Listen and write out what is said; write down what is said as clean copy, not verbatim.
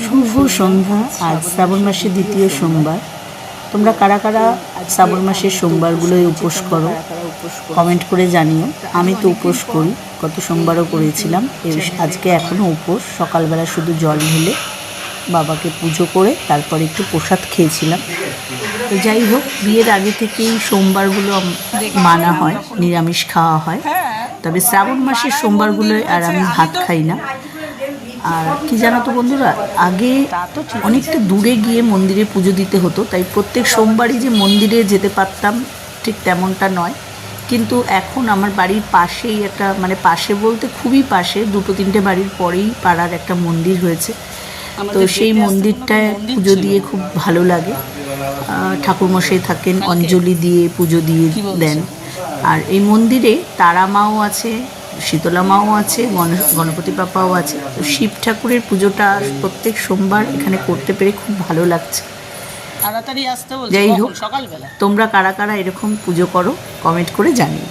শুভ সন্ধ্যা। আজ শ্রাবণ মাসের দ্বিতীয় সোমবার। তোমরা কারা কারা শ্রাবণ মাসের সোমবারগুলোয় উপোস করো কমেন্ট করে জানিও। আমি তো উপোস করি, গত সোমবারও করেছিলাম, আজকে এখনও উপোস। সকালবেলা শুধু জল ঢেলে বাবাকে পুজো করে তারপর একটু প্রসাদ খেয়েছিলাম। তো যাই হোক, বিয়ের আগে থেকেই সোমবারগুলো মানা হয়, নিরামিষ খাওয়া হয়। তবে শ্রাবণ মাসের সোমবারগুলোয় আর আমি ভাত খাই না। আর কি জানো তো বন্ধুরা, আগে অনেকটা দূরে গিয়ে মন্দিরে পুজো দিতে হতো, তাই প্রত্যেক সোমবারই যে মন্দিরে যেতে পারতাম ঠিক তেমনটা নয়। কিন্তু এখন আমার বাড়ির পাশেই একটা, মানে পাশে বলতে খুবই পাশে, 2-3টে বাড়ির পরেই পাড়ার একটা মন্দির হয়েছে। তো সেই মন্দিরটায় পুজো দিয়ে খুব ভালো লাগে। ঠাকুরমশাই থাকেন, অঞ্জলি দিয়ে পুজো দিয়ে দেন। আর এই মন্দিরে তারা মাও আছে, শীতলা মাও আছে, গণপতি বাপ্পাও আছে। তো শিব ঠাকুরের পুজোটা প্রত্যেক সোমবার এখানে করতে পেরে খুব ভালো লাগছে। তাড়াতাড়ি আসতে বলছি। যাই হোক, সকালবেলা তোমরা কারা কারা এরকম পুজো করো কমেন্ট করে জানিও।